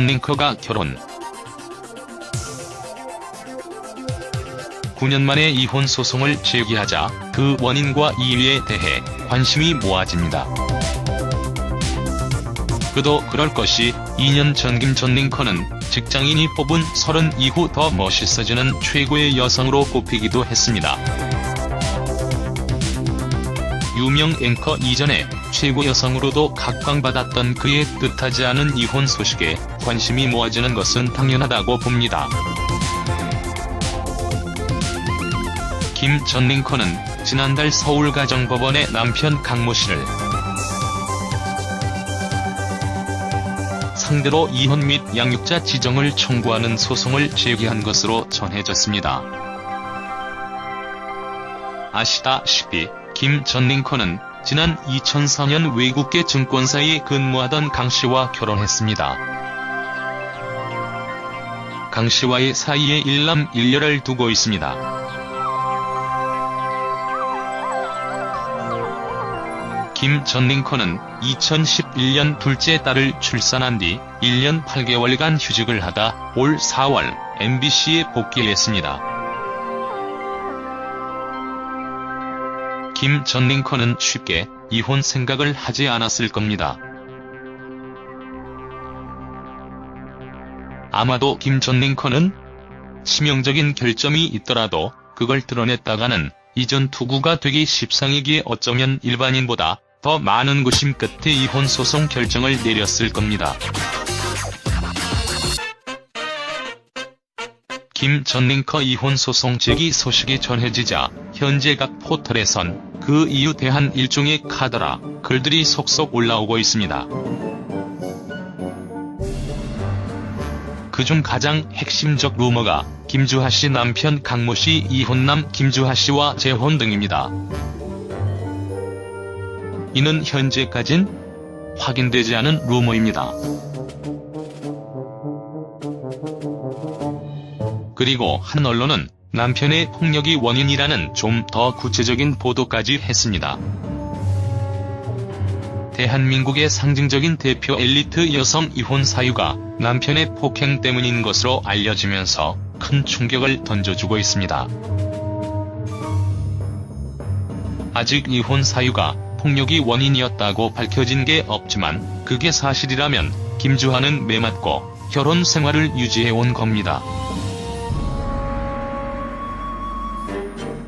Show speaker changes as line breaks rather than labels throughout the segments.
링커가 결혼. 9년 만에 이혼 소송을 제기하자 그 원인과 이유에 대해 관심이 모아집니다. 그도 그럴 것이 2년 전 김 전 링커는 직장인이 뽑은 30 이후 더 멋있어지는 최고의 여성으로 꼽히기도 했습니다. 유명 앵커 이전에 최고 여성으로도 각광받았던 그의 뜻하지 않은 이혼 소식에 관심이 모아지는 것은 당연하다고 봅니다. 김 전 링커는 지난달 서울가정법원에 남편 강모 씨를 상대로 이혼 및 양육자 지정을 청구하는 소송을 제기한 것으로 전해졌습니다. 아시다시피 김 전 링커는 지난 2004년 외국계 증권사에 근무하던 강 씨와 결혼했습니다. 강 씨와의 사이에 일남 일녀를 두고 있습니다. 김 전 링커는 2011년 둘째 딸을 출산한 뒤 1년 8개월간 휴직을 하다 올 4월 MBC에 복귀했습니다. 김 전 링커는 쉽게 이혼 생각을 하지 않았을 겁니다. 아마도 김 전 링커는 치명적인 결점이 있더라도 그걸 드러냈다가는 이전 투구가 되기 십상이기에 어쩌면 일반인보다 더 많은 고심 끝에 이혼 소송 결정을 내렸을 겁니다. 김 전 링커 이혼 소송 제기 소식이 전해지자 현재 각 포털에선 그 이유 대한 일종의 카더라 글들이 속속 올라오고 있습니다. 그중 가장 핵심적 루머가 김주하 씨 남편 강모 씨 이혼남 김주하 씨와 재혼 등입니다. 이는 현재까진 확인되지 않은 루머입니다. 그리고 한 언론은 남편의 폭력이 원인이라는 좀 더 구체적인 보도까지 했습니다. 대한민국의 상징적인 대표 엘리트 여성 이혼 사유가 남편의 폭행 때문인 것으로 알려지면서 큰 충격을 던져주고 있습니다. 아직 이혼 사유가 폭력이 원인이었다고 밝혀진 게 없지만 그게 사실이라면 김주하는 매맞고 결혼 생활을 유지해온 겁니다.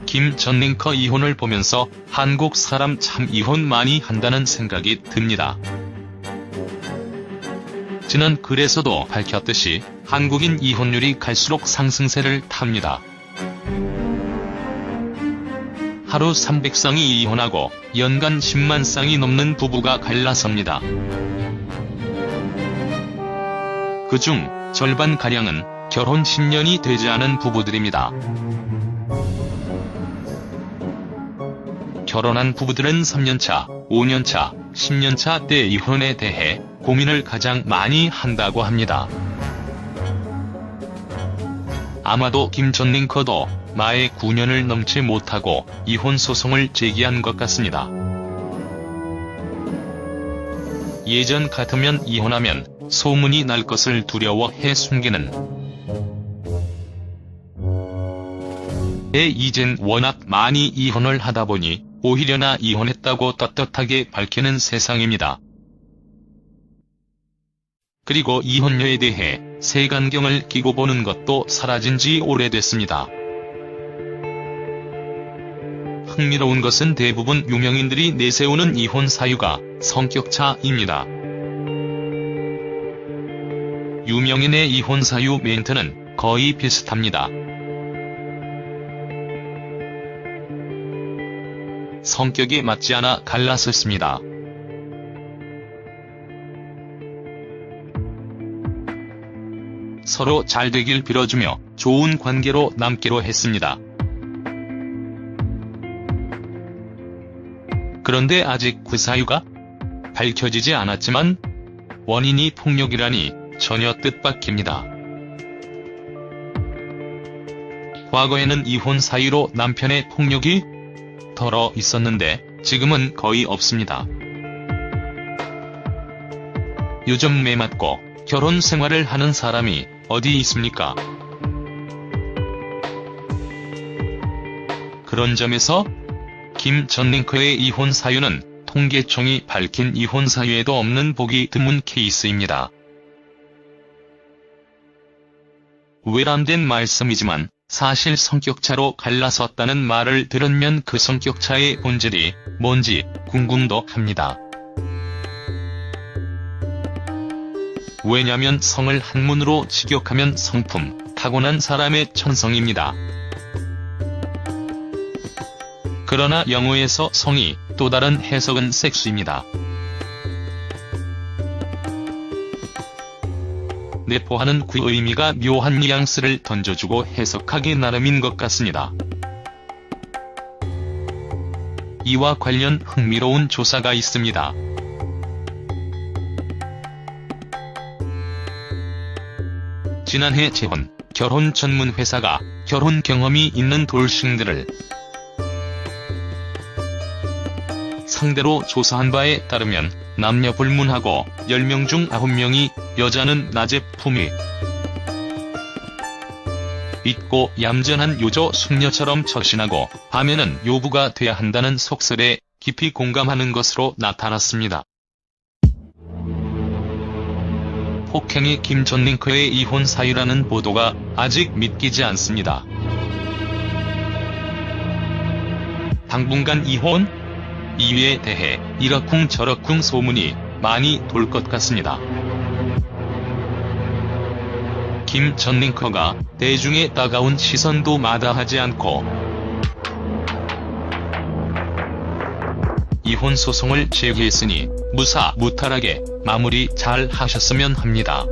김 전 링커 이혼을 보면서 한국 사람 참 이혼 많이 한다는 생각이 듭니다. 지난 글에서도 밝혔듯이 한국인 이혼율이 갈수록 상승세를 탑니다. 하루 300쌍이 이혼하고 연간 10만 쌍이 넘는 부부가 갈라섭니다. 그중 절반가량은 결혼 10년이 되지 않은 부부들입니다. 결혼한 부부들은 3년차, 5년차, 10년차 때 이혼에 대해 고민을 가장 많이 한다고 합니다. 아마도 김 전 링커도 마에 9년을 넘지 못하고 이혼 소송을 제기한 것 같습니다. 예전 같으면 이혼하면 소문이 날 것을 두려워해 숨기는 이젠 워낙 많이 이혼을 하다 보니 오히려 나 이혼했다고 떳떳하게 밝히는 세상입니다. 그리고 이혼녀에 대해 색안경을 끼고 보는 것도 사라진 지 오래됐습니다. 흥미로운 것은 대부분 유명인들이 내세우는 이혼 사유가 성격차입니다. 유명인의 이혼 사유 멘트는 거의 비슷합니다. 성격이 맞지 않아 갈랐었습니다. 서로 잘 되길 빌어주며 좋은 관계로 남기로 했습니다. 그런데 아직 그 사유가 밝혀지지 않았지만 원인이 폭력이라니 전혀 뜻밖입니다. 과거에는 이혼 사유로 남편의 폭력이 덜어 있었는데 지금은 거의 없습니다. 요즘 매맞고 결혼 생활을 하는 사람이 어디 있습니까? 그런 점에서 김 전 링커의 이혼 사유는 통계청이 밝힌 이혼 사유에도 없는 보기 드문 케이스입니다. 외람된 말씀이지만 사실 성격차로 갈라섰다는 말을 들으면 그 성격차의 본질이 뭔지 궁금도 합니다. 왜냐면 성을 한문으로 직역하면 성품, 타고난 사람의 천성입니다. 그러나 영어에서 성이 또 다른 해석은 섹스입니다. 내포하는 그 의미가 묘한 뉘앙스를 던져주고 해석하기 나름인 것 같습니다. 이와 관련 흥미로운 조사가 있습니다. 지난해 재혼, 결혼 전문 회사가 결혼 경험이 있는 돌싱들을 상대로 조사한 바에 따르면 남녀 불문하고 10명 중 9명이 여자는 낮에 품위 있고 얌전한 요조 숙녀처럼 처신하고 밤에는 요부가 돼야 한다는 속설에 깊이 공감하는 것으로 나타났습니다. 폭행이 김 전 링커의 이혼 사유라는 보도가 아직 믿기지 않습니다. 당분간 이혼? 이유에 대해 이러쿵 저러쿵 소문이 많이 돌 것 같습니다. 김 전 링커가 대중의 따가운 시선도 마다하지 않고 이혼 소송을 제기했으니 무사무탈하게 마무리 잘 하셨으면 합니다.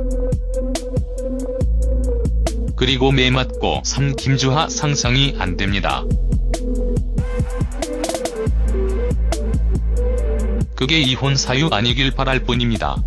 그리고 매맞고 산 김주하 상상이 안 됩니다. 그게 이혼 사유 아니길 바랄 뿐입니다.